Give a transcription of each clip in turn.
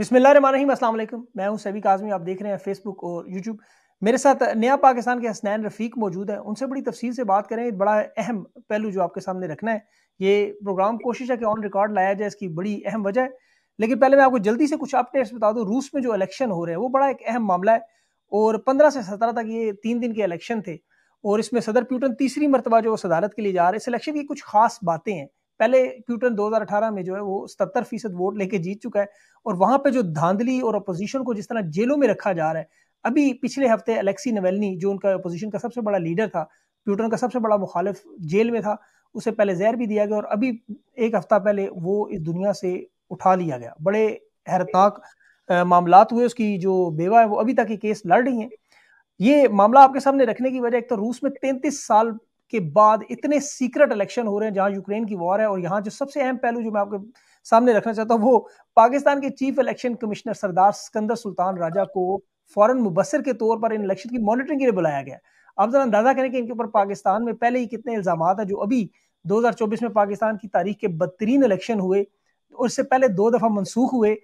बिस्मिल्लाहिर्रहमानिर्रहीम, अस्सलाम वालेकुम। मैं हूं सभी काज़मी, आप देख रहे हैं फेसबुक और यूट्यूब। मेरे साथ नया पाकिस्तान के हसनैन रफ़ीक मौजूद है। उनसे बड़ी तफसील से बात करें, बड़ा अहम पहलू जो आपके सामने रखना है। ये प्रोग्राम कोशिश है कि ऑन रिकॉर्ड लाया जाए, इसकी बड़ी अहम वजह है। लेकिन पहले मैं आपको जल्दी से कुछ अपडेट्स बता दूं। रूस में जो इलेक्शन हो रहे हैं वो बड़ा एक अहम मामला है और 15 से 17 तक ये 3 दिन के इलेक्शन थे और इसमें सदर पुतिन तीसरी मरतबा जो सदारत के लिए जा रहे हैं। इस इलेक्शन की कुछ खास बातें हैं। पहले पुतिन 2018 में जो है वो 77% वोट लेके जीत चुका है और वहां पे जो धांधली और अपोजिशन को जिस तरह जेलों में रखा जा रहा है। अभी पिछले हफ्ते अलेक्सी नवेल्नी जो उनका अपोजिशन का सबसे बड़ा लीडर था, पुतिन का सबसे बड़ा मुखालिफ, जेल में था। उसे पहले जहर भी दिया गया और अभी एक हफ्ता पहले वो इस दुनिया से उठा लिया गया। बड़े हैरतनाक मामलात हुए। उसकी जो बेवा है वो अभी तक ये केस लड़ रही हैं। ये मामला आपके सामने रखने की वजह, एक तो रूस में 33 साल के बाद इतने सीक्रेट इलेक्शन हो रहे हैं जहां यूक्रेन की वॉर है, और यहाँ जो सबसे अहम पहलू जो मैं आपके सामने रखना चाहता हूँ वो पाकिस्तान के चीफ इलेक्शन कमिश्नर सरदार सिकंदर सुल्तान राजा को फौरन मुबस्सिर के तौर पर इन इलेक्शन की मॉनिटरिंग के लिए बुलाया गया। आप जरा अंदाजा करें कि इनके ऊपर पाकिस्तान में पहले ही कितने इल्जाम है। जो अभी 2024 में पाकिस्तान की तारीख के बदतरीन इलेक्शन हुए, उससे पहले 2 दफा मनसूख हुए,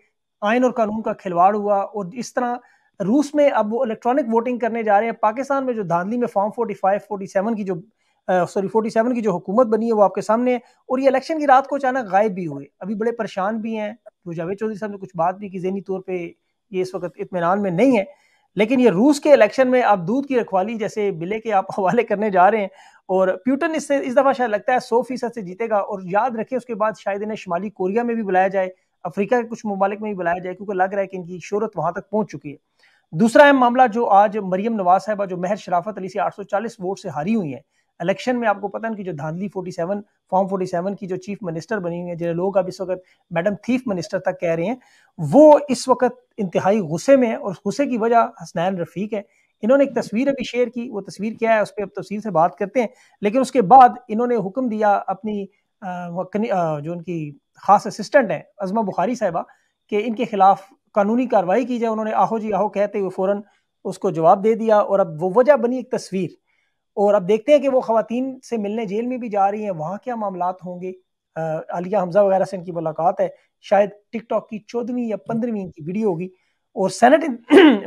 आइन और कानून का खिलवाड़ हुआ। और इस तरह रूस में अब वो इलेक्ट्रॉनिक वोटिंग करने जा रहे हैं। पाकिस्तान में जो धांधली में फॉर्म 45 47 की जो 47 की जो हुकूमत बनी है वो आपके सामने है। और ये इलेक्शन की रात को अचानक गायब भी हुए। अभी बड़े परेशान भी हैं। तो जावेद चौधरी साहब ने कुछ बात भी की, ज़हनी तौर पे ये इस वक्त इत्मीनान में नहीं है। लेकिन ये रूस के इलेक्शन में आप दूध की रखवाली जैसे बिले के आप हवाले करने जा रहे हैं और पुतिन इससे इस दफा शायद लगता है 100% से जीतेगा। और याद रखें उसके बाद शायद इन्हें शुमाली कोरिया में भी बुलाया जाए, अफ्रीका के कुछ ममालिक में भी बुलाया जाए, क्योंकि लग रहा है कि इनकी शोहरत वहां तक पहुंच चुकी है। दूसरा अहम मामला जो आज मरियम नवाज साहबा जो महज शराफत अली से 840 वोट से हारी हुई है इलेक्शन में। आपको पता है कि जो धांधली 47 फॉर्म 47 की जो चीफ मिनिस्टर बनी हुई है, जिन्हें लोग अब इस वक्त मैडम थीफ मिनिस्टर तक कह रहे हैं, वो इस वक्त इंतहाई गुस्से में है। और गुस्से की वजह हसनैन रफीक है। इन्होंने एक तस्वीर अभी शेयर की, वो तस्वीर क्या है उस पर अब तफसील से बात करते हैं। लेकिन उसके बाद इन्होंने हुक्म दिया अपनी जो उनकी खास असिस्टेंट है अजमा बुखारी साहिबा कि इनके खिलाफ कानूनी कार्रवाई की जाए। उन्होंने आहो जी आहो कहते हुए फौरन उसको जवाब दे दिया और अब वो वजह बनी एक तस्वीर। और अब देखते हैं कि वो खवातीन से मिलने जेल में भी जा रही हैं, वहाँ क्या मामलात होंगे। आलिया हमजा वगैरह से इनकी मुलाकात है, शायद टिकटॉक की 14वीं या 15वीं इनकी वीडियो होगी। और सेनेट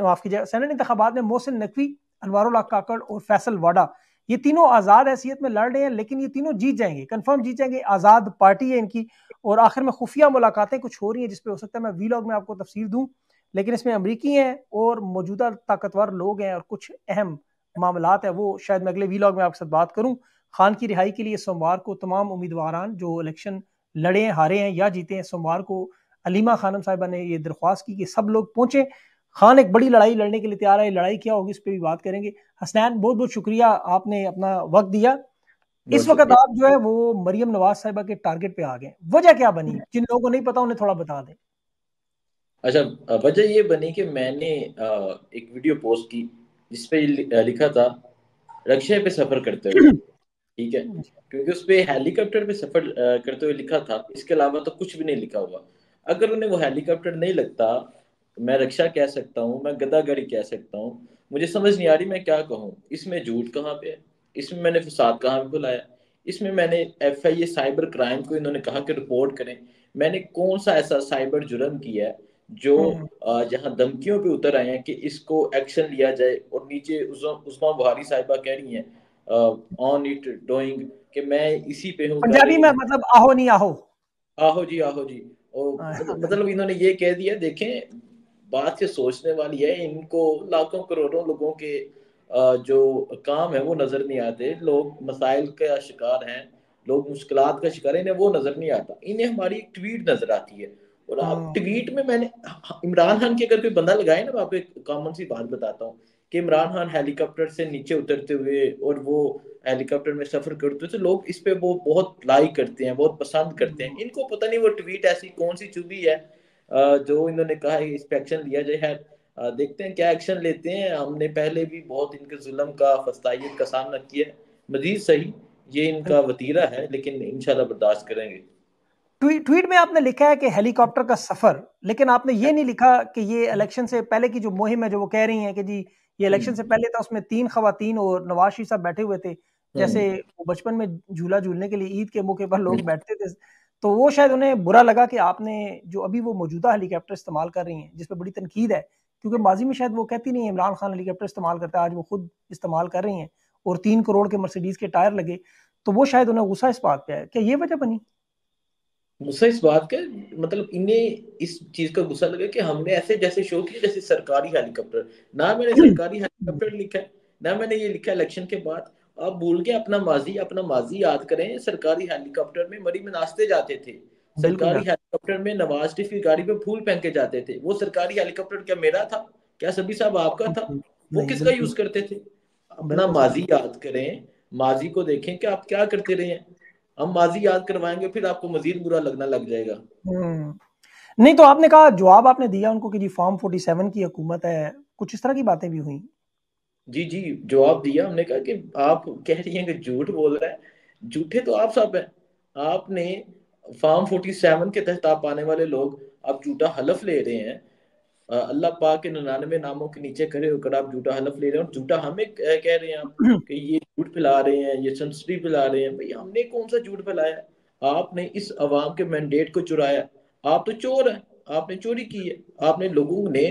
माफ कीजिए, सेनेट इंतखाबात में मोहसिन नकवी, अनवारुल्लाह काकड़ और फैसल वाडा, ये तीनों आज़ाद हैसियत में लड़ रहे हैं। लेकिन ये तीनों जीत जाएंगे, कंफर्म जीत जाएंगे। आज़ाद पार्टी है इनकी। और आखिर में खुफिया मुलाकातें कुछ हो रही हैं जिसपे हो सकता है मैं वीलॉग में आपको तफसील दूं। लेकिन इसमें अमरीकी हैं और मौजूदा ताकतवर लोग हैं और कुछ अहम मामलात है, वो शायद मैं अगले वीलॉग में आपके साथ बात करूं। खान की रिहाई के लिए सोमवार को तमाम उम्मीदवार जो इलेक्शन लड़े हैं, हारे हैं या जीते हैं, सोमवार को अलीमा खानम साहिबा ने ये दरख्वास्त की कि सब लोग पहुंचे। खान एक बड़ी लड़ाई लड़ने के लिए तैयार है। लड़ाई क्या होगी इस पर भी बात करेंगे। हसनैन, बहुत बहुत शुक्रिया, आपने अपना वक्त दिया। इस वक्त आप जो है वो मरियम नवाज साहिबा के टारगेट पे आ गए, वजह क्या बनी? जिन लोगों को नहीं पता उन्हें थोड़ा बता दें। अच्छा, वजह ये बनी कि मैंने एक वीडियो पोस्ट की जिसपे लिखा था रक्षा पे सफर करते हुए। ठीक है, क्योंकि उस पे हेलीकॉप्टर पे सफर करते हुए लिखा था, इसके अलावा तो कुछ भी नहीं लिखा हुआ। अगर उन्हें वो हेलीकॉप्टर नहीं लगता, मैं रक्षा कह सकता हूँ, मैं गदागड़ी कह सकता हूँ। मुझे समझ नहीं आ रही मैं क्या कहूँ। इसमें झूठ कहाँ पे है, इसमें मैंने फसाद कहाँ पे बुलाया, इसमें मैंने FIA साइबर क्राइम को इन्होंने कहा कि रिपोर्ट करें। मैंने कौन सा ऐसा साइबर जुर्म किया है जो जहां धमकियों पे उतर आए हैं कि इसको एक्शन लिया जाए, और नीचे उस्मा बुहारी साहिबा कह रही हैं ऑन इट डूइंग कि मैं इसी पे हूँ, कर पंजाबी रही में हूँ। मतलब आहो नहीं आहो। आहो जी आहो जी। और मतलब इन्होंने ये कह दिया। देखें, बात ये सोचने वाली है। इनको लाखों करोड़ों लोगों के जो काम है वो नजर नहीं आते। लोग मसाइल का शिकार हैं, लोग मुश्किलात का शिकार है, इन्हें वो नजर नहीं आता। इन्हें हमारी एक ट्वीट नजर आती है। और अब ट्वीट में मैंने इमरान खान के अगर कोई बंदा लगाए ना, मैं आपको एक कॉमन सी बात बताता हूँ कि इमरान खान हेलीकॉप्टर से नीचे उतरते हुए और वो हेलीकॉप्टर में सफर करते हुए, तो लोग इस पे वो बहुत लाइक करते हैं, बहुत पसंद करते हैं। इनको पता नहीं वो ट्वीट ऐसी कौन सी चुभी है जो इन्होंने कहा है इस पे एक्शन लिया जाए। है देखते हैं क्या एक्शन लेते हैं। हमने पहले भी बहुत इनके जुल्म का, फस्तायत का सामना किया है। मजीद सही, ये इनका वतीरा है, लेकिन इंशाल्लाह बर्दाश्त करेंगे। ट्वीट में आपने लिखा है कि हेलीकॉप्टर का सफर, लेकिन आपने ये नहीं लिखा कि ये इलेक्शन से पहले की जो मुहिम है, जो वो कह रही हैं कि जी ये इलेक्शन से पहले था, उसमें 3 खवातीन और नवाज शरीफ साहब बैठे हुए थे। जैसे वो बचपन में झूला झूलने के लिए ईद के मौके पर लोग बैठते थे, तो वो शायद उन्हें बुरा लगा कि आपने जो अभी वो मौजूदा हेलीकॉप्टर इस्तेमाल कर रही हैं, जिस पे बड़ी तनकीद है, क्योंकि माजी में शायद वो कहती नहीं है इमरान खान हेलीकॉप्टर इस्तेमाल करता है, आज वो खुद इस्तेमाल कर रही हैं और 3 करोड़ के मर्सिडीज के टायर लगे, तो वो शायद उन्हें गुस्सा इस बात पे है। क्या ये वजह बनी? गुस्सा इस बात का, मतलब इन्हें इस चीज का गुस्सा लगा कि हमने ऐसे जैसे शो किया जैसे सरकारी हेलीकॉप्टर। ना मैंने सरकारी हेलीकॉप्टर लिखा है, ना मैंने ये लिखा इलेक्शन के बाद। आप भूल के अपना माजी याद करें। सरकारी हेलीकॉप्टर में मरी में नाचते जाते थे। बिल्कुल सरकारी यार। हेलीकॉप्टर में नवाज शरीफ की गाड़ी पे फूल पहन के जाते थे। वो सरकारी हेलीकॉप्टर क्या मेरा था? क्या सभी साहब आपका था? वो नहीं, किसका बिल्कुल यूज करते थे? अपना बिल्कुल सही। माजी याद करें। माजी को देखें कि आप क्या करते रहे हैं। हम माजी याद करवाएंगे फिर आपको मजीद बुरा लगना लग जाएगा। हम्म। नहीं, तो आपने कहा जवाब आपने दिया उनको कि जी फॉर्म 47 की हुकूमत है, कुछ इस तरह की बातें भी हुई? जी जी, जवाब दिया। हमने कहा कि आप कह रही हैं कि झूठ बोल रहा है। झूठे तो आप सब हैं। आपने फॉर्म 47 के तहत आप आने वाले लोग, आप झूठा हलफ ले रहे हैं। अल्लाह पाक के 99 नामों के नीचे खड़े होकर आप झूठा हलफ ले रहे हैं और झूठा हमें कह रहे हैं आप कि ये झूठ फैला रहे हैं, ये संस्कृति फैला रहे हैं। भाई हमने कौन सा झूठ फैलाया? आपने इस अवाम के मैंडेट को चुराया। आप तो चोर हैं। आपने चोरी की है। आपने लोगों ने,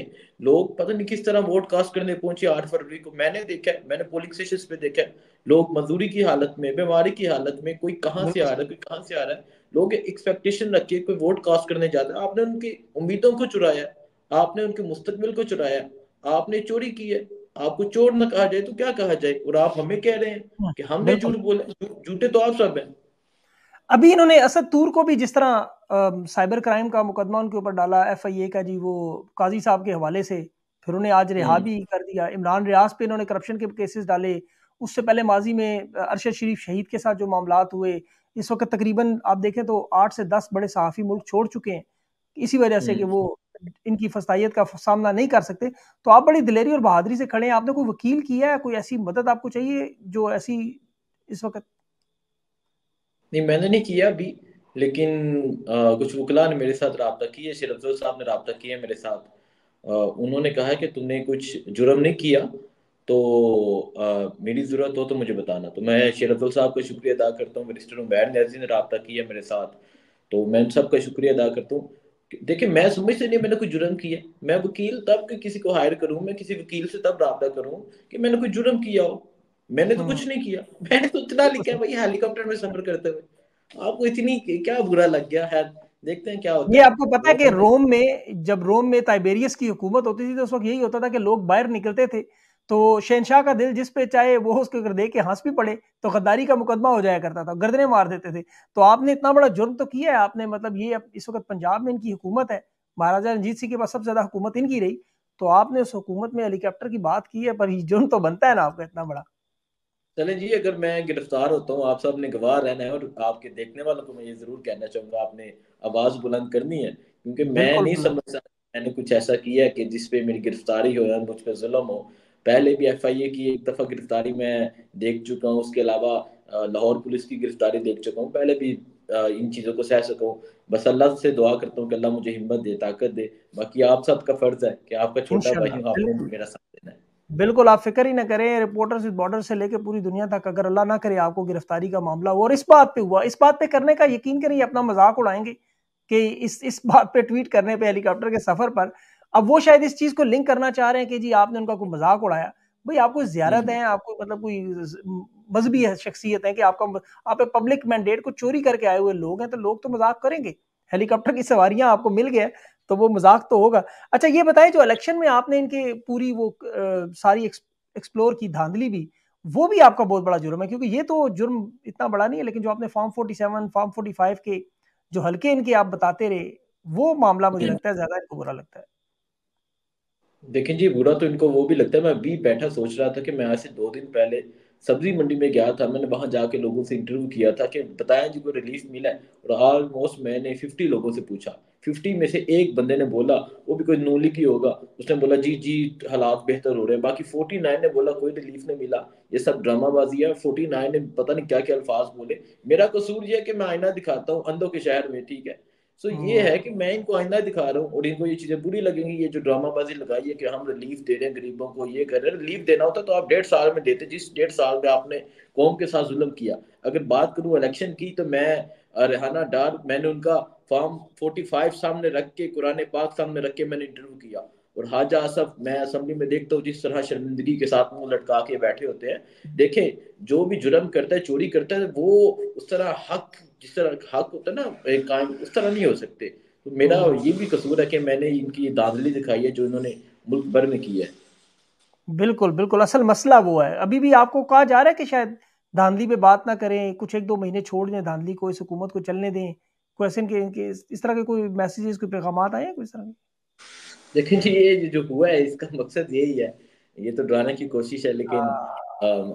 लोग पता नहीं किस तरह वोट कास्ट करने पहुंचे 8 फरवरी को। मैंने देखा है, मैंने पोलिंग स्टेशन पे देखा है। लोग मजदूरी की हालत में, बीमारी की हालत में, कोई कहाँ से बिल्कुल आ रहा है, कोई कहाँ से आ रहा है। लोग एक्सपेक्टेशन रखे कोई वोट कास्ट करने जाता है। आपने उनकी उम्मीदों को चुराया। आपने उनके मुस्तकबिल को चुराया। आपने चोरी की है। आपको चोर न कहा जाए तो क्या कहा जाए? और आप हमें कह रहे हैं कि हमने बिल्कुल। झूठ बोला। झूठे तो आप सब हैं। अभी इन्होंने असद तूर को भी जिस तरह साइबर क्राइम का मुकदमा उनके ऊपर डाला, एफआईए का जी, वो काजी साहब के हवाले से, फिर उन्हें आज रिहा हम्म। भी कर दिया। इमरान रियाज पे इन्होंने करप्शन के केसेस डाले। उससे पहले माजी में अरशद शरीफ शहीद के साथ जो मामलात हुए, इस वक्त तकरीबन आप देखें तो 8 से 10 बड़े सहाफ़ी मुल्क छोड़ चुके हैं इसी वजह से कि हम्म। वो इनकी फसाइयत का सामना नहीं कर सकते। तो आप बड़ी दिलेरी और बहादुरी से खड़े हैं। आपने कोई वकील किया है? कोई ऐसी मदद आपको चाहिए जो ऐसी इस वक्त? नहीं, मैंने नहीं किया अभी। लेकिन कुछ वकला ने मेरे साथ रब्ता किया है। शेर अफजल साहब ने रब्ता किया है मेरे साथ। उन्होंने कहा है कि तुमने कुछ जुर्म नहीं किया, तो मेरी ज़रूरत हो तो मुझे बताना। तो मैं शेर अफजल साहब का शुक्रिया अदा करता हूँ। मिनिस्टर उमैर न्याजी ने रब्ता किया मेरे साथ, तो मैं उन सबका शुक्रिया अदा करता हूँ। देखिए, मैं समझते नहीं मैंने कोई जुर्म किया। मैं वकील तब कि किसी को हायर करूं, मैं किसी वकील से तब रब्ता करूं कि मैंने कोई जुर्म किया हो। मैंने तो हम्म, कुछ नहीं किया। मैंने तो इतना बिल्कुल लिखा है सही। भाई हेलीकॉप्टर में सफर करते हुए। आपको इतनी क्या बुरा लग गया है? देखते हैं क्या होता ये है। आपको पता है कि रोम में जब रोम में ताइबेरियस की हुकूमत होती थी तो उस वक्त यही होता था कि लोग बाहर निकलते थे, तो शहनशाह का दिल जिस पे चाहे वो उसके अगर देख के हंस भी पड़े तो गद्दारी का मुकदमा हो जाया करता था, गर्दनें मार देते थे। तो आपने इतना बड़ा जुर्म तो किया है आपने, मतलब ये इस वक्त पंजाब में इनकी हुकूमत है, महाराजा रंजीत सिंह के पास सबसे ज्यादा हुकूमत इनकी रही, तो आपने उस हुकूमत में हेलीकॉप्टर की बात की है, पर ये जुर्म तो बनता है ना आपका इतना बड़ा। चले जी, अगर मैं गिरफ्तार होता हूँ, आप सब ने गवाह रहना है। और आपके देखने वालों को मैं ये जरूर कहना चाहूंगा, आपने आवाज बुलंद करनी है, क्योंकि मैं बिल्कुल नहीं बिल्कुल। समझ सकता मैंने कुछ ऐसा किया है कि जिस पे मेरी गिरफ्तारी हो या मुझ पर जुल्म हो। पहले भी एफआईए की एक दफा गिरफ्तारी मैं देख चुका हूँ। उसके अलावा लाहौर पुलिस की गिरफ्तारी देख चुका हूँ। पहले भी इन चीजों को सह सका हूँ। बस अल्लाह से दुआ करता हूँ कि अल्लाह मुझे हिम्मत दे, ताकत दे। बाकी आप सबका फर्ज है कि आपका छोटा भाई इंशाल्लाह हूँ, आपने बिल्कुल। मेरा साथ देना है। बिल्कुल, आप फ़िक्र ही ना करें, रिपोर्टर्स विद बॉर्डर से लेके पूरी दुनिया तक अगर अल्लाह ना करे आपको गिरफ्तारी का मामला हुआ और इस बात पे हुआ, इस बात पे करने का यकीन करें, ये अपना मज़ाक उड़ाएँगे कि इस बात पे ट्वीट करने पे हेलीकॉप्टर के सफ़र पर, अब वो शायद इस चीज़ को लिंक करना चाह रहे हैं कि जी आपने उनका कोई मज़ाक उड़ाया। भई आप कोई ज़ियारत हम्म। हैं, आप कोई मतलब कोई मज़हबी शख्सियत है कि आप एक पब्लिक मैंडेट को चोरी करके आए हुए लोग हैं, तो लोग तो मज़ाक करेंगे। हेलीकॉप्टर की सवारियाँ आपको मिल गया, तो वो मज़ाक तो होगा। अच्छा ये बताएं, जो इलेक्शन में आपने इनके पूरी वो सारी एक्सप्लोर की धांधली भी, वो भी आपका बहुत बड़ा जुर्म है, क्योंकि ये तो जुर्म इतना बड़ा नहीं है, लेकिन जो आपने फॉर्म 47 फॉर्म 45 के जो हल्के इनके आप बताते रहे, वो मामला मुझे हम्म। लगता है ज्यादा इनको बुरा लगता है। देखिए जी, बुरा तो इनको वो भी लगता है। मैं अभी बैठा सोच रहा था कि मैं आज से 2 दिन पहले सब्जी मंडी में गया था। मैंने वहां जाके लोगों से इंटरव्यू किया था कि बताया जी कोई रिलीफ मिला है। और ऑलमोस्ट मैंने 50 लोगों से पूछा। 50 में से एक बंदे ने बोला, वो भी कोई नूली की होगा, उसने बोला जी जी हालात बेहतर हो रहे हैं। बाकी 49 ने बोला कोई रिलीफ नहीं मिला, ये सब ड्रामाबाजी है। 49 ने पता नहीं क्या क्या अल्फाज बोले। मेरा कसूर ये है कि मैं आईना दिखाता हूँ अंधों के शहर में, ठीक है। सो ये हम्म, है कि मैं इनको आईना दिखा रहा हूँ और इनको ये चीजें बुरी लगेंगी। ये जो ड्रामाबाजी लगाई है कि हम रिलीफ दे रहे हैं गरीबों को, ये कर रहे हैं। रिलीफ देना होता तो आप 1.5 साल में देते, जिस 1.5 साल में आपने कौम के साथ जुल्म किया। अगर बात करूं इलेक्शन की, तो मैं रेहाना डार, मैंने उनका फॉर्म 45 सामने रख के, कुरान पाक सामने रख के मैंने इंटरव्यू किया। और हाजा असफ, मैं असेंबली में देखता हूँ जिस तरह शर्मिंदगी के साथ मुंह लटका के बैठे होते हैं। देखें, जो भी जुर्म करता है, चोरी करता है, वो उस तरह हक, जिस तरह हक होता है ना एक कायम, उस तरह नहीं हो सकते। तो मेरा ये भी कसूर है कि मैंने इनकी धांधली दिखाई है जो इन्होंने मुल्क भर में की है। बिल्कुल बिल्कुल, असल मसला वो है। अभी भी आपको कहा जा रहा है कि शायद धांधली पे बात ना करें, कुछ एक दो महीने छोड़ दें धांधली को, इस हुकूमत को चलने दें। कोई ऐसे इनके इस तरह के कोई मैसेजेस, कोई पैगाम आए हैं कोई इस तरह के? लेकिन जी ये जो हुआ है इसका मकसद यही है। ये तो डराने की कोशिश है, लेकिन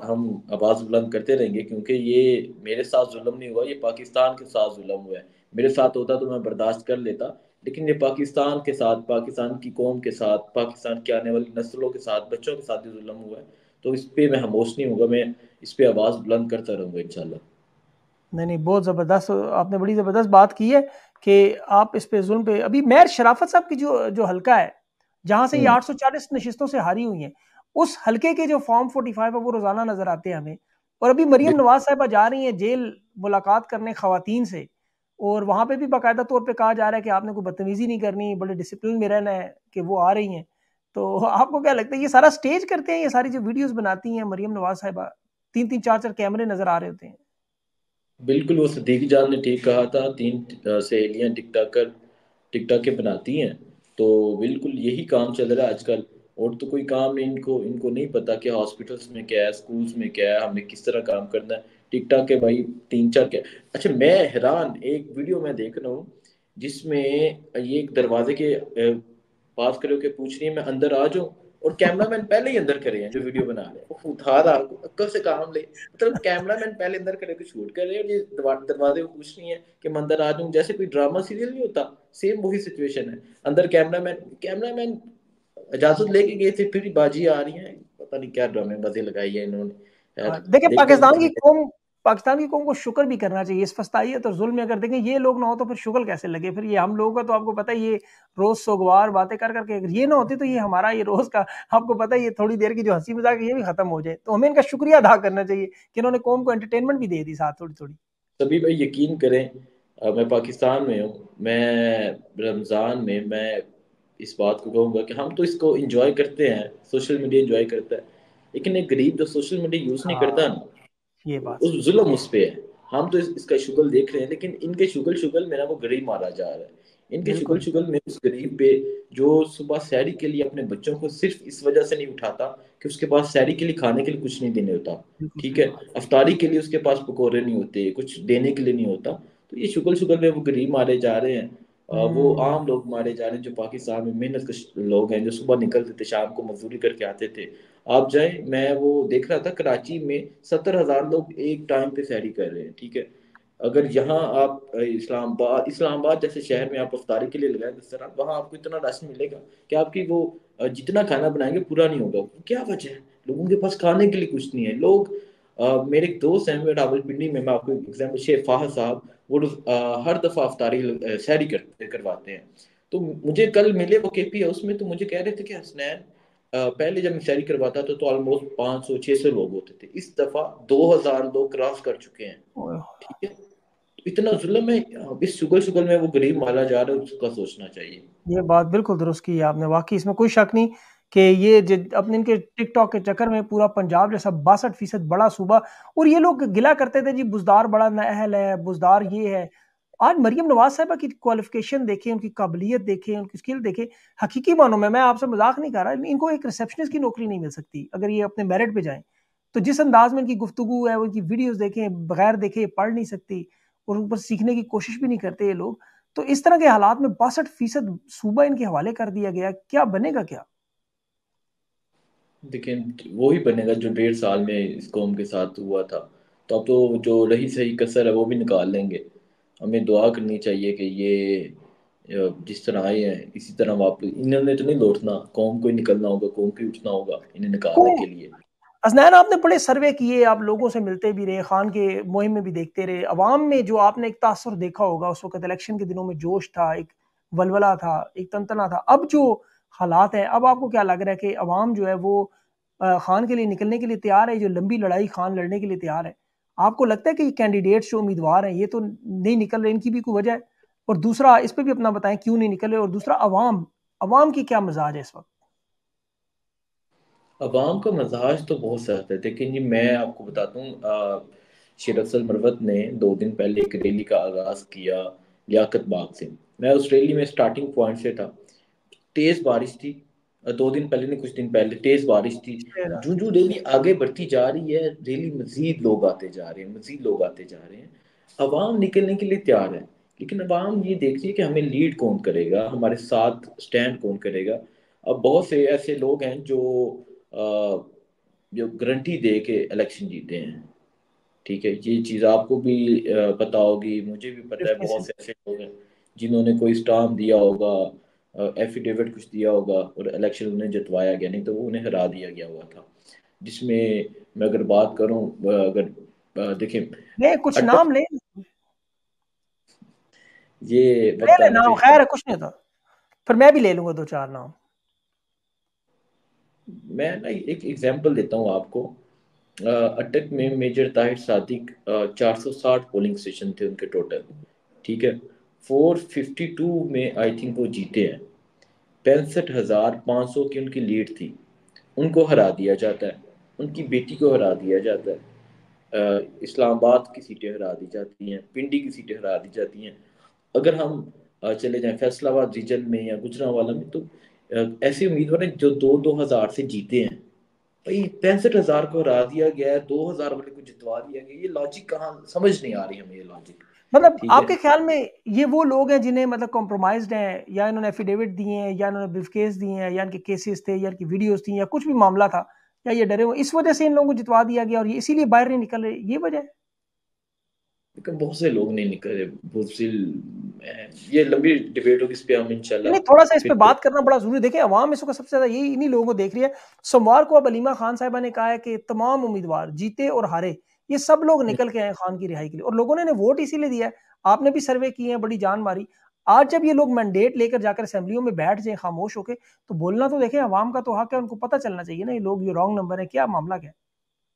हम आवाज बुलंद करते रहेंगे, क्योंकि ये मेरे साथ जुल्म नहीं हुआ, ये पाकिस्तान के साथ जुल्म हुआ है। मेरे साथ होता तो मैं बर्दाश्त कर लेता, लेकिन ये पाकिस्तान के साथ, पाकिस्तान की कौम के साथ, पाकिस्तान की आने वाली नस्लों के साथ, बच्चों के साथ ही जुल्म हुआ है। तो इस पे मैं खामोश नहीं होगा, मैं इस पे आवाज बुलंद करता रहूंगा इंशाल्लाह। नहीं नहीं, बहुत ज़बरदस्त, आपने बड़ी ज़बरदस्त बात की है कि आप इस पे जुल्म पे। अभी मेयर शराफत साहब की जो जो हल्का है, जहां से ये हम्म। 840 नशिस्तों से हारी हुई हैं, उस हल्के के जो फॉर्म 45 है वो रोजाना नजर आते हैं हमें। और अभी मरियम नवाज साहबा जा रही हैं जेल मुलाकात करने खवातीन से, और वहां पे भी बाकायदा तौर पे कहा जा रहा है कि आपने कोई बदतमीजी नहीं करनी, बड़े डिसिप्लिन में रहना है, कि वो आ रही हैं। तो आपको क्या लगता है, ये सारा स्टेज करते हैं, ये सारी जो वीडियोस बनाती हैं मरियम नवाज साहबा, तीन तीन चार चार कैमरे नजर आ रहे होते हैं? बिल्कुल, वो सदीक जान ने ठीक कहा था, तीन सहेलियां टिकटॉकर टिकटॉक के बनाती हैं। तो बिल्कुल यही काम चल रहा है आजकल। और तो कोई काम नहीं इनको, इनको नहीं पता कि हॉस्पिटल्स में क्या है, स्कूल्स में क्या है, हमें किस तरह काम करना है। टिकटॉक के भाई तीन चार क्या। अच्छा, मैं हैरान, एक वीडियो मैं देख रहा हूँ जिसमें ये एक दरवाजे के बात करो कि पूछ रही है मैं अंदर आ जाऊं, और कैमरामैन पहले ही अंदर खड़े हैं जो वीडियो बना रहे हैं। वो उठा रहा, अक्ल से काम ले। मतलब कैमरामैन पहले अंदर खड़े होकर शूट कर रहे हैं, और ये दरवाजे को पूछ रही है कि मैं अंदर आ जाऊं, जैसे कोई ड्रामा सीरियल नहीं होता। सेम वही सिचुएशन है। अंदर कैमरामैन कैमरामैन इजाजत लेके गए थे, फिर बाजी आ रही है। पता नहीं क्या ड्रामे बाजी लगाई है इन्होंने यार। देखिए, देखते हैं। पाकिस्तान की कौम को शुक्र भी करना चाहिए इस फस्तायत और जुल्म में। अगर देखें ये लोग ना हो तो फिर शुक्र कैसे लगे? फिर ये हम लोगों का तो आपको पता है, ये रोज सोगवार बातें कर करके, अगर ये ना होती तो ये हमारा ये रोज का, आपको पता है, ये थोड़ी देर की जो हंसी मजाक है ये भी खत्म हो जाए। तो हमें इनका शुक्रिया अदा करना चाहिए कि इन्होंने कौम को एंटरटेनमेंट भी दे दी साथ थोड़ी थोड़ी। सभी भाई यकीन करें, मैं पाकिस्तान में हूँ, मैं रमज़ान में मैं इस बात को कहूँगा कि हम तो इसको इंजॉय करते हैं, सोशल मीडिया इंजॉय करता है। लेकिन एक गरीब जो सोशल मीडिया यूज़ नहीं करता हाँ, ना, ये बात उस सही है। जुल्म उस पे है। हम तो इसका शुगल देख रहे हैं, लेकिन इनके शुगल शुगल में ना वो गरीब मारा जा रहा है। इनके शुगल बिल्कुल शुगल में उस गरीब पे, जो सुबह सैरी के लिए अपने बच्चों को सिर्फ इस वजह से नहीं उठाता कि उसके पास सैरी के लिए खाने के लिए कुछ नहीं देने होता। बिल्कुल ठीक सही है, बात। अफ्तारी के लिए उसके पास पकौड़े नहीं होते, कुछ देने के लिए नहीं होता। तो ये शुगल शुगल में वो गरीब मारे जा रहे हैं। वो हम्म। आम लोग मारे जा रहे हैं जो पाकिस्तान में मेहनत कश लोग हैं, जो सुबह निकलते थे, शाम को मजदूरी करके आते थे। आप जाए, मैं वो देख रहा था कराची में 70,000 लोग एक टाइम पे सैरी कर रहे हैं। ठीक है, अगर यहाँ आप इस्लामाबाद इस्लामाबाद जैसे शहर में आप अफ्तारी के लिए लगाए 10 रात, वहाँ आपको इतना राशन मिलेगा कि आपकी वो जितना खाना बनाएंगे पूरा नहीं होगा। क्या वजह है? लोगों के पास खाने के लिए कुछ नहीं है। लोग मेरे एक दोस्त हैं रावलपिंडी में, मैं आपको एग्जाम्पल, शेख फाहद साहब, वो हर दफा अफ्तारी सैरी करवाते हैं। तो मुझे कल मिले, वो केपी है उसमें, तो मुझे कह रहे थे कि हसनैन, पहले जब मैं सैरी करवाता था तो ऑलमोस्ट 500 600 लोग होते थे, इस दफा 2,000 लोग क्रॉस कर चुके हैं। ओए, ठीक है, तो इतना जुल्म है। इस शुगर शुगर में वो गरीब मारा जा रहा है, उसका सोचना चाहिए। ये बात बिल्कुल दुरुस्त की है आपने, वाकई इसमें कोई शक नहीं कि ये अपने इनके टिकटॉक के चक्कर में पूरा पंजाब जैसा 62% बड़ा सूबा, और ये लोग गिला करते थे जी बुजदार बड़ा अहल है, बुजदार ये है। आज मरियम नवाज साहबा की क्वालिफिकेशन देखें, उनकी काबिलियत देखें, उनकी स्किल देखें। हकीकी मानो में, मैं आपसे मजाक नहीं कर रहा, इनको एक रिसेप्शनिस्ट की नौकरी नहीं मिल सकती अगर ये अपने मेरिट पे जाएं। तो जिस अंदाज में इनकी गुफ्तगू है, उनकी वीडियोस देखें, बगैर देखे पढ़ नहीं सकती, और ऊपर सीखने की कोशिश भी नहीं करते ये लोग। तो इस तरह के हालात में 62% सूबा इनके हवाले कर दिया गया, क्या बनेगा क्या? लेकिन वो ही बनेगा जो 1.5 साल में इस कौम के साथ हुआ था। तो अब तो जो रही सही कसर है वो भी निकाल लेंगे। हमें दुआ करनी चाहिए कि ये जिस तरह आए हैं इसी तरह वापस, इन्होंने तो नहीं लौटना, कौम को ही निकलना होगा, कौम को ही उठना होगा इन्हें निकालने को के लिए। हसनैन, आपने बड़े सर्वे किए, आप लोगों से मिलते भी रहे, खान के मुहिम में भी देखते रहे, अवाम में जो आपने एक तासुर देखा होगा, उस वक्त इलेक्शन के दिनों में जोश था, एक वलवला था, एक तंतना था। अब जो हालात है, अब आपको क्या लग रहा है कि अवाम जो है वो खान के लिए निकलने के लिए तैयार है? जो लंबी लड़ाई खान लड़ने के लिए तैयार है? आपको लगता है कि ये कैंडिडेट्स जो उम्मीदवार हैं ये तो नहीं निकल रहे, इनकी भी कोई वजह है? और दूसरा इस पे भी अपना बताएं क्यों नहीं निकल रहे, और दूसरा अवाम अवाम की क्या मिजाज है इस वक्त? अवाम का मजाज तो बहुत सख्त है। लेकिन जी मैं आपको बताता हूँ, शेर अफजल मरवत ने 2 दिन पहले एक रैली का आगाज किया लियाकत बाग से। मैं उस रैली में स्टार्टिंग पॉइंट से था। तेज बारिश थी। 2 दिन पहले नहीं, कुछ दिन पहले तेज बारिश थी। जूं जूं रैली आगे बढ़ती जा रही है, रैली मजीद लोग आते जा रहे हैं, मजीद लोग आते जा रहे हैं। अवाम निकलने के लिए तैयार है, लेकिन अवाम ये देख रही है कि हमें लीड कौन करेगा, हमारे साथ स्टैंड कौन करेगा। अब बहुत से ऐसे लोग हैं जो गारंटी दे के इलेक्शन जीते हैं। ठीक है, ये चीज़ आपको भी पता होगी, मुझे भी पता है। बहुत से ऐसे लोग हैं जिन्होंने कोई स्टाम्प दिया होगा, एफिडेविट कुछ दिया होगा, और इलेक्शन उन्हें जितवाया गया, नहीं तो वो उन्हें हरा दिया गया हुआ था। जिसमें मैं अगर बात करूं, अगर देखें, ले कुछ अटक नाम ले ये ले वक्त ले आने नाम, पे खैर है, कुछ नहीं होता। फिर मैं भी ले लूंगा दो चार नाम। मैं ना एक एग्जांपल देता हूँ आपको। अटक में major Tahir Sadiq, 460 polling station थे उनके टोटल। ठीक है, 452 में आई थिंक वो जीते हैं। 65,500 की उनकी लीड थी। उनको हरा दिया जाता है, उनकी बेटी को हरा दिया जाता है। इस्लामाबाद की सीटें हरा दी जाती हैं, पिंडी की सीटें हरा दी जाती हैं। अगर हम चले जाएं फैसलाबाद रीजन में या गुजरांवाला में, तो ऐसे उम्मीदवार हैं जो 2-2 हजार से जीते हैं। भाई 65,000 को हरा दिया गया है, 2,000 वाले को जितवा दिया गया, ये लॉजिक कहाँ, समझ नहीं आ रही हमें ये लॉजिक। मतलब ठीक है। आपके ख्याल में ये वो लोग हैं जिन्हें मतलब कॉम्प्रोमाइज्ड हैं, या इन्होंने एफिडेविट दिए हैं, या इन्होंने ब्रीफकेस दिए हैं, या इनके केसेस थे, या इनकी वीडियोस थी, या कुछ भी मामला था, या ये डरे हुए इस वजह से इन लोगों को जितवा दिया गया और ये इसीलिए बाहर नहीं निकल रहे, ये वजह है? लेकिन बहुत से लोग नहीं निकले, बहुत सी ये लंबी डिबेट होगी, इस पे हम इंशाल्लाह नहीं, थोड़ा सा इस पे फिर। बात करना बड़ा जरूरी है। देखिए अवाम इसको सबसे ज्यादा यही इन्हीं लोगों को देख रही है। सोमवार को अब अलीमा खान साहिबा ने कहा है कि तमाम उम्मीदवार जीते और हारे, ये सब लोग निकल के आए खान की रिहाई के लिए, और लोगों ने वोट इसीलिए दिया है। आपने भी सर्वे किए हैं, बड़ी जान मारी। आज जब ये लोग मैंडेट लेकर जाकर असेंबलियों में बैठ जाए खामोश होकर, तो बोलना तो देखें, अवाम का तो हक है, उनको पता चलना चाहिए ना ये लोग ये रॉन्ग नंबर है, क्या मामला क्या है।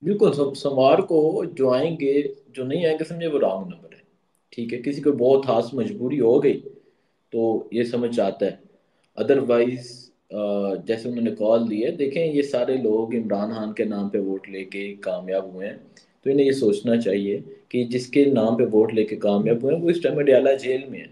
बिल्कुल, सब सोमवार को जो आएंगे, जो नहीं आएंगे समझे वो रॉन्ग नंबर है। ठीक है, किसी को बहुत खास मजबूरी हो गई तो ये समझ आता है। अदरवाइज जैसे उन्होंने कॉल दी है, देखें ये सारे लोग इमरान खान के नाम पे वोट लेके कामयाब हुए हैं। तो इन्हें ये सोचना चाहिए कि जिसके नाम पे वोट लेके कामयाब हुए हैं वो इस टाइम अडयाला जेल में है।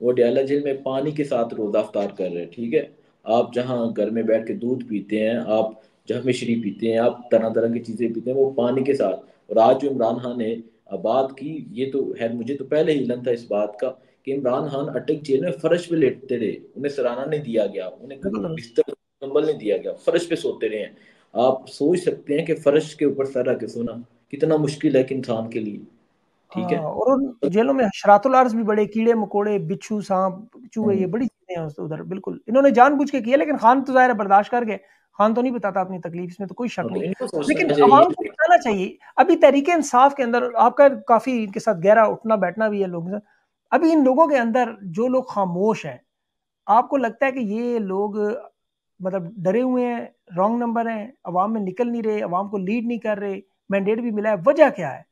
वो अडयाला जेल में पानी के साथ रोजा अफ्तार कर रहे हैं। ठीक है, आप जहाँ घर में बैठ के दूध पीते हैं, आप जहाँ मिश्री पीते हैं, आप तरह तरह की चीज़ें पीते हैं, वो पानी के साथ। और आज जो इमरान खान ने बात की, ये तो है, मुझे तो पहले ही इल्म था इस बात का कि इमरान खान अटक जेल में फर्श पे लेटते रहे, उन्हें सराहना नहीं दिया गया, उन्हें कोई बिल्कुल दुरुस्त। बिस्तर कंबल नहीं दिया गया, फर्श पे सोते रहे हैं। आप सोच सकते हैं कि फर्श के ऊपर सर रख के सोना कितना मुश्किल है एक इंसान के लिए। ठीक है। हाँ, और उन जेलों में हशरातुल अर्ज भी बड़े, कीड़े मकोड़े, बिच्छू, सांप, चूहे, ये हम्म, बड़ी चीजें हैं उधर। बिल्कुल इन्होंने जानबूझ के किया, लेकिन खान तो जाहिर है बर्दाश्त कर गए। खान तो नहीं बताता अपनी तकलीफ, इसमें तो कोई शक हाँ, तो नहीं। इनको लेकिन सोचना अवाम को चाहिए। बताना चाहिए। अभी तहरीक इंसाफ के अंदर आपका काफी इनके साथ गहरा उठना बैठना भी है लोगों से। अभी इन लोगों के अंदर जो लोग खामोश हैं, आपको लगता है कि ये लोग मतलब डरे हुए हैं, रॉन्ग नंबर हैं, अवाम में निकल नहीं रहे, अवाम को लीड नहीं कर रहे, मैंडेट भी मिला है, वजह क्या है?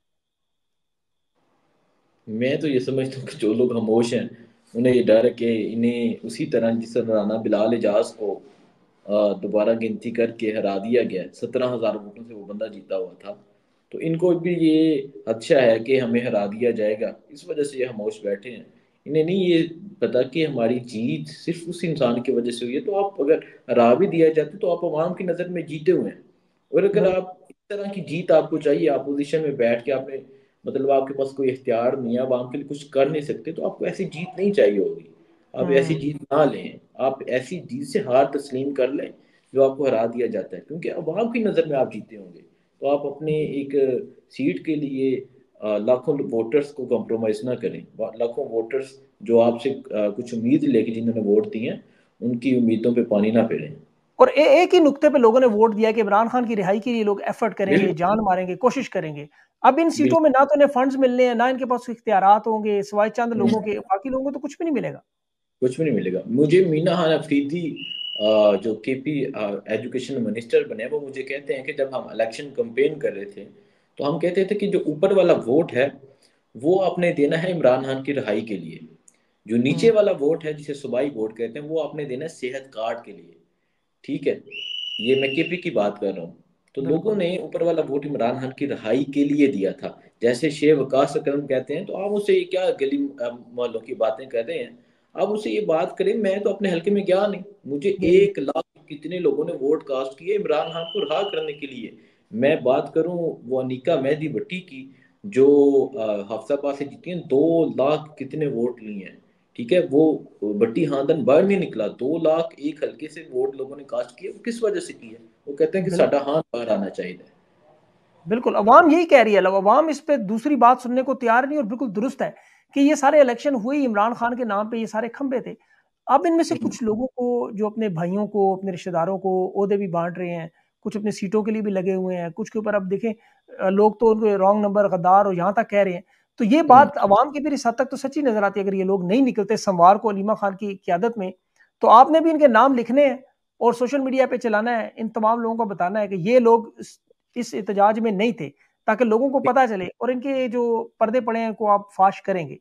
मैं तो ये समझता हूँ कि जो लोग खामोश हैं उन्हें ये डर है कि इन्हें उसी तरह जिस तरह राना बिलाल एजाज को दोबारा गिनती करके हरा दिया गया। 17,000 वोटों से वो बंदा जीता हुआ था। तो इनको भी ये खदशा है कि हमें हरा दिया जाएगा, इस वजह से ये खामोश बैठे हैं। इन्हें नहीं ये पता कि हमारी जीत सिर्फ उस इंसान की वजह से हुई है। तो आप अगर हरा भी दिया जाते तो आप अवाम की नज़र में जीते हुए हैं। और अगर बिल्कुल। आप इस तरह की जीत आपको चाहिए, अपोजिशन में बैठ के आपने मतलब आपके पास कोई इख्तियार नहीं है, आप आवाम के लिए कुछ कर नहीं सकते, तो आपको ऐसी जीत नहीं चाहिए होगी। आप ऐसी हम्म। जीत ना लें, आप ऐसी जीत से हार तस्लीम कर लें जो आपको हरा दिया जाता है, क्योंकि अवाम की नज़र में आप जीते होंगे। तो आप अपने एक सीट के लिए लाखों वोटर्स को कंप्रोमाइज ना करें। लाखों वोटर्स जो आपसे कुछ उम्मीद लेके जिन्होंने वोट दिए हैं, उनकी उम्मीदों पे पानी ना फेरें। और एक ही नुक्ते पे लोगों ने वोट दिया कि इमरान खान की रिहाई के लिए लोग एफर्ट करेंगे, बिल्कुल, जान मारेंगे, कोशिश करेंगे। अब इन सीटों में बिल्कुल। ना तो इन्हें फंड्स मिलने हैं, ना इनके पास इख्तियारात होंगे, सिवाय चंद लोगों हम्म। के, बाकी लोगों को तो कुछ भी नहीं मिलेगा। कुछ भी नहीं मिलेगा। मुझे मीना खान अफरीदी जो केपी एजुकेशन मिनिस्टर बने, वो मुझे कहते हैं कि जब हम इलेक्शन कंपेन कर रहे थे तो हम कहते थे कि जो ऊपर वाला वोट है वो आपने देना है इमरान खान की रिहाई के लिए, जो नीचे हम्म, वाला वोट है जिसे सूबाई वोट कहते हैं वो आपने देना है सेहत कार्ड के लिए। ठीक है, ये मैं केपी की बात कर रहा हूँ। तो लोगों बिल्कुल ने ऊपर वाला वोट इमरान खान की रिहाई के लिए दिया था। जैसे शेख वकास अकरम कहते हैं, तो आप उससे ये क्या गली मोहल्लों की बातें कर रहे हैं। आप उससे ये बात करें, मैं तो अपने हल्के में गया नहीं, मुझे यही 1 लाख कितने लोगों ने वोट कास्ट किए इमरान खान को रहा करने के लिए। मैं बात करूं वो अनिका मेहदी भट्टी की, जो हफ्साबाद से जीती हैं, 2 लाख कितने वोट लिए हैं। ठीक है, वो भट्टी खानदान बाहर नहीं निकला, 2 लाख एक हल्के से वोट लोगों ने कास्ट किए, वो किस वजह से किए? वो कहते हैं कि बिल्कुल साडा हाथ बाहर आना चाहिए। बिल्कुल अवाम यही कह रही है। अवाम इस पे दूसरी बात सुनने को तैयार नहीं, और बिल्कुल दुरुस्त है कि ये सारे इलेक्शन हुए इमरान खान के नाम पे, ये सारे खंबे थे। अब इनमें से हम्म, कुछ लोगों को, जो अपने भाइयों को, अपने रिश्तेदारों को ओहदे भी बांट रहे हैं, कुछ अपने सीटों के लिए भी लगे हुए हैं, कुछ के ऊपर अब देखें लोग तो उनको रॉन्ग नंबर, गद्दार और यहाँ तक कह रहे हैं। तो ये हम्म, बात अवाम की फिर इस हद तक तो सच्ची नजर आती है। अगर ये लोग नहीं निकलते सोमवार को अलीमा खान की क्यादत में, तो आपने भी इनके नाम लिखने हैं और सोशल मीडिया पे चलाना है, इन तमाम लोगों को बताना है कि ये लोग इस एहतजाज में नहीं थे, ताकि लोगों को पता चले और इनके जो पर्दे पड़े हैं को आप फाश करेंगे।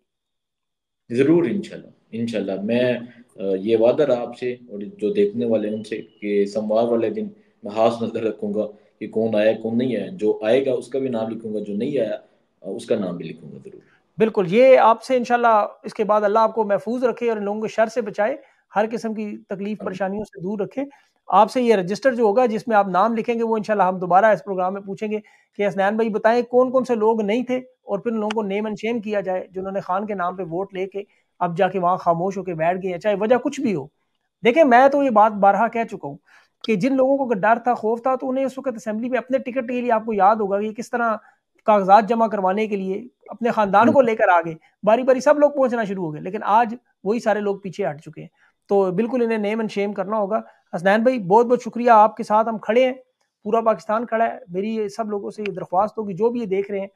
जरूर, इंशाल्लाह इंशाल्लाह। मैं ये वादा रहा आपसे और जो देखने वाले हैं उनसे कि सोमवार वाले दिन मैं खास नजर रखूंगा कि कौन आया कौन नहीं आया। जो आएगा उसका भी नाम लिखूंगा, जो नहीं आया उसका नाम भी लिखूंगा जरूर। बिल्कुल, ये आपसे इंशाल्लाह इसके बाद अल्लाह आपको महफूज रखे और इन लोगों को शर से बचाए, हर किस्म की तकलीफ आमीन। परेशानियों से दूर रखे। आपसे ये रजिस्टर जो होगा जिसमें आप नाम लिखेंगे, वो इंशाल्लाह हम दोबारा इस प्रोग्राम में पूछेंगे कि हसनैन भाई बताएं कौन कौन से लोग नहीं थे, और फिर उन लोगों को नेम एंड शेम किया जाए जिन्होंने खान के नाम पे वोट लेके अब जाके वहां खामोश होकर बैठ गए, चाहे वजह कुछ भी हो। देखिए, मैं तो ये बात बारहा कह चुका हूँ कि जिन लोगों को डर था, खौफ था, तो उन्हें उस वक्त असेंबली में अपने टिकट के लिए, आपको याद होगा कि किस तरह कागजात जमा करवाने के लिए अपने खानदान हम्म, को लेकर आ गए, बारी बारी सब लोग पहुंचना शुरू हो गए। लेकिन आज वही सारे लोग पीछे हट चुके हैं। तो बिल्कुल इन्हें नेम एंड शेम करना होगा। हसनैन भाई, बहुत बहुत शुक्रिया, आपके साथ हम खड़े हैं, पूरा पाकिस्तान खड़ा है। मेरी ये सब लोगों से ये दरख्वास्त होगी, जो भी ये देख रहे हैं,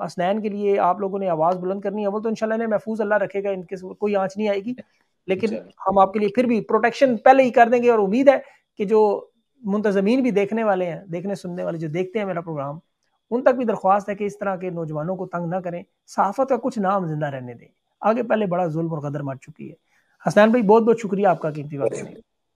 हसनैन के लिए आप लोगों ने आवाज़ बुलंद करनी है। वो तो इंशाल्लाह इन्हें महफूज अल्लाह रखेगा, इनके कोई आंच नहीं आएगी। लेकिन इंशाल्लाह। हम आपके लिए फिर भी प्रोटेक्शन पहले ही कर देंगे, और उम्मीद है कि जो मुंतजमीन भी देखने वाले हैं, देखने सुनने वाले जो देखते हैं मेरा प्रोग्राम, उन तक भी दरख्वास्त है कि इस तरह के नौजवानों को तंग ना करें, सहाफत का कुछ नाम जिंदा रहने दें। आगे पहले बड़ा जुल्म और गदर मच चुकी है। हसनैन भाई, बहुत बहुत शुक्रिया आपका कीमती वक्त देने का।